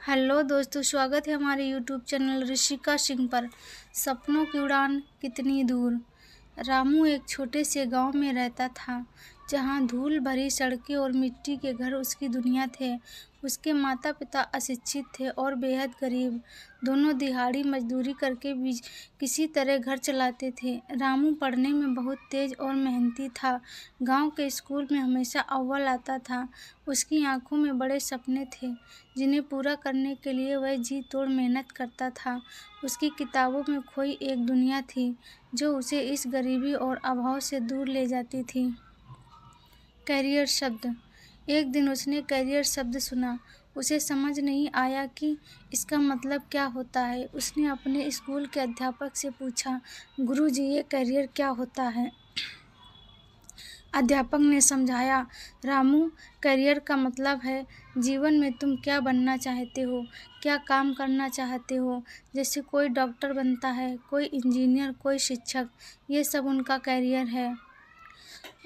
Hello दोस्तों, स्वागत है हमारे यूट्यूब चैनल ऋषिका सिंह पर। सपनों की उड़ान कितनी दूर। रामू एक छोटे से गांव में रहता था, जहां धूल भरी सड़कें और मिट्टी के घर उसकी दुनिया थे। उसके माता पिता अशिक्षित थे और बेहद गरीब। दोनों दिहाड़ी मजदूरी करके भी किसी तरह घर चलाते थे। रामू पढ़ने में बहुत तेज और मेहनती था। गांव के स्कूल में हमेशा अव्वल आता था। उसकी आंखों में बड़े सपने थे, जिन्हें पूरा करने के लिए वह जी तोड़ मेहनत करता था। उसकी किताबों में खोई एक दुनिया थी, जो उसे इस गरीबी और अभाव से दूर ले जाती थी। करियर शब्द। एक दिन उसने करियर शब्द सुना। उसे समझ नहीं आया कि इसका मतलब क्या होता है। उसने अपने स्कूल के अध्यापक से पूछा, गुरुजी, ये करियर क्या होता है? अध्यापक ने समझाया, रामू, करियर का मतलब है जीवन में तुम क्या बनना चाहते हो, क्या काम करना चाहते हो। जैसे कोई डॉक्टर बनता है, कोई इंजीनियर, कोई शिक्षक, ये सब उनका करियर है।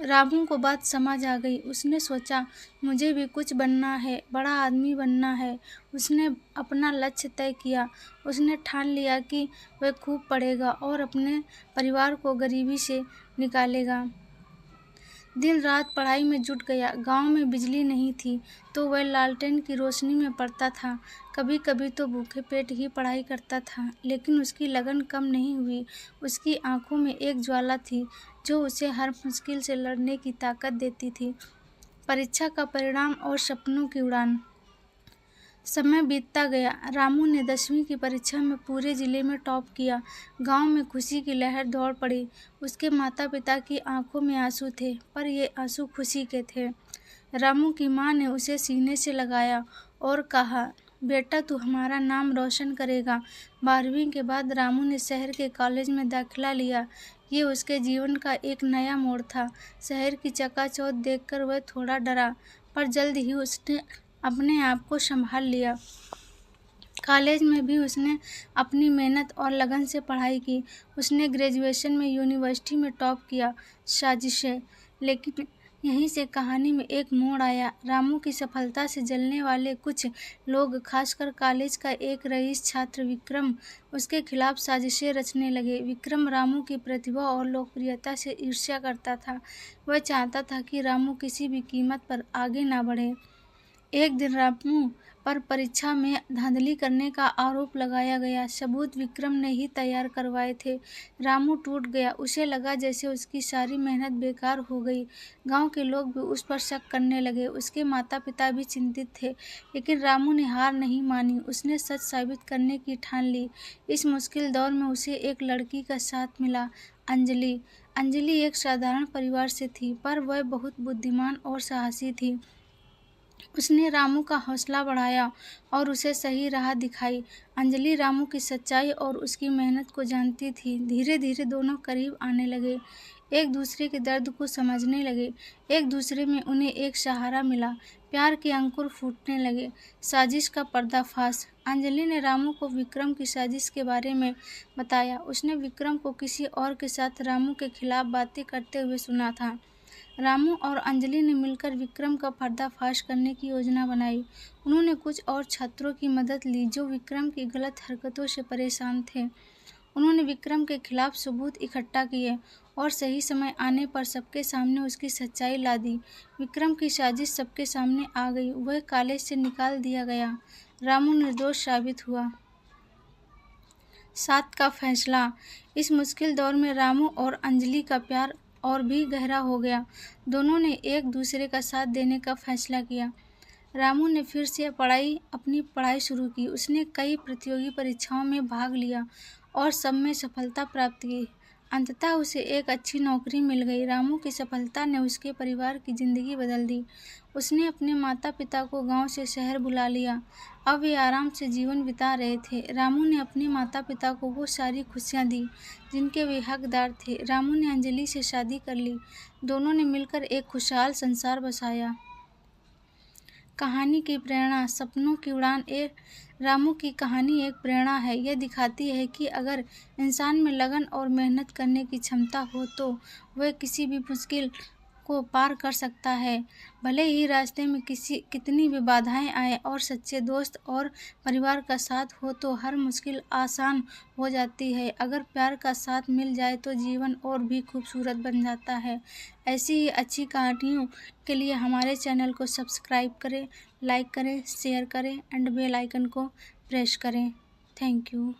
रामू को बात समझ आ गई। उसने सोचा, मुझे भी कुछ बनना है, बड़ा आदमी बनना है। उसने अपना लक्ष्य तय किया। उसने ठान लिया कि वह खूब पढ़ेगा और अपने परिवार को गरीबी से निकालेगा। दिन रात पढ़ाई में जुट गया। गांव में बिजली नहीं थी, तो वह लालटेन की रोशनी में पढ़ता था। कभी कभी तो भूखे पेट ही पढ़ाई करता था, लेकिन उसकी लगन कम नहीं हुई। उसकी आंखों में एक ज्वाला थी, जो उसे हर मुश्किल से लड़ने की ताकत देती थी। परीक्षा का परिणाम और सपनों की उड़ान। समय बीतता गया। रामू ने 10वीं की परीक्षा में पूरे जिले में टॉप किया। गांव में खुशी की लहर दौड़ पड़ी। उसके माता पिता की आंखों में आंसू थे, पर ये आंसू खुशी के थे। रामू की मां ने उसे सीने से लगाया और कहा, बेटा, तू हमारा नाम रोशन करेगा। 12वीं के बाद रामू ने शहर के कॉलेज में दाखिला लिया। ये उसके जीवन का एक नया मोड़ था। शहर की चकाचौंध देखकर वह थोड़ा डरा, पर जल्द ही उसने अपने आप को संभाल लिया। कॉलेज में भी उसने अपनी मेहनत और लगन से पढ़ाई की। उसने ग्रेजुएशन में यूनिवर्सिटी में टॉप किया। साजिशें। लेकिन यहीं से कहानी में एक मोड़ आया। रामू की सफलता से जलने वाले कुछ लोग, खासकर कॉलेज का एक रईस छात्र विक्रम, उसके खिलाफ साजिशें रचने लगे। विक्रम रामू की प्रतिभा और लोकप्रियता से ईर्ष्या करता था। वह चाहता था कि रामू किसी भी कीमत पर आगे ना बढ़े। एक दिन रामू पर परीक्षा में धांधली करने का आरोप लगाया गया। सबूत विक्रम ने ही तैयार करवाए थे। रामू टूट गया। उसे लगा जैसे उसकी सारी मेहनत बेकार हो गई। गांव के लोग भी उस पर शक करने लगे। उसके माता पिता भी चिंतित थे, लेकिन रामू ने हार नहीं मानी। उसने सच साबित करने की ठान ली। इस मुश्किल दौर में उसे एक लड़की का साथ मिला, अंजलि। अंजलि एक साधारण परिवार से थी, पर वह बहुत बुद्धिमान और साहसी थी। उसने रामू का हौसला बढ़ाया और उसे सही राह दिखाई। अंजलि रामू की सच्चाई और उसकी मेहनत को जानती थी। धीरे धीरे दोनों करीब आने लगे, एक दूसरे के दर्द को समझने लगे। एक दूसरे में उन्हें एक सहारा मिला। प्यार के अंकुर फूटने लगे। साजिश का पर्दाफाश। अंजलि ने रामू को विक्रम की साजिश के बारे में बताया। उसने विक्रम को किसी और के साथ रामू के खिलाफ बातें करते हुए सुना था। रामू और अंजलि ने मिलकर विक्रम का पर्दाफाश करने की योजना बनाई। उन्होंने कुछ और छात्रों की मदद ली, जो विक्रम की गलत हरकतों से परेशान थे। उन्होंने विक्रम के खिलाफ सबूत इकट्ठा किए और सही समय आने पर सबके सामने उसकी सच्चाई ला दी। विक्रम की साजिश सबके सामने आ गई। वह कॉलेज से निकाल दिया गया। रामू निर्दोष साबित हुआ। साथ का फैसला। इस मुश्किल दौर में रामू और अंजलि का प्यार और भी गहरा हो गया। दोनों ने एक दूसरे का साथ देने का फैसला किया। रामू ने फिर से अपनी पढ़ाई शुरू की। उसने कई प्रतियोगी परीक्षाओं में भाग लिया और सब में सफलता प्राप्त की। अंततः उसे एक अच्छी नौकरी मिल गई। रामू की सफलता ने उसके परिवार की जिंदगी बदल दी। उसने अपने माता पिता को गांव से शहर बुला लिया। अब वे आराम से जीवन बिता रहे थे। रामू ने अपने माता पिता को वो सारी खुशियां दी जिनके वे हकदार थे। रामू ने अंजलि से शादी कर ली। दोनों ने मिलकर एक खुशहाल संसार बसाया। कहानी की प्रेरणा। सपनों की उड़ान। रामू की कहानी एक प्रेरणा है। यह दिखाती है कि अगर इंसान में लगन और मेहनत करने की क्षमता हो, तो वह किसी भी मुश्किल को पार कर सकता है। भले ही रास्ते में कितनी भी बाधाएं आए और सच्चे दोस्त और परिवार का साथ हो तो हर मुश्किल आसान हो जाती है। अगर प्यार का साथ मिल जाए तो जीवन और भी खूबसूरत बन जाता है। ऐसी ही अच्छी कहानियों के लिए हमारे चैनल को सब्सक्राइब करें, लाइक करें, शेयर करें एंड बेल आइकन को प्रेस करें। Thank you.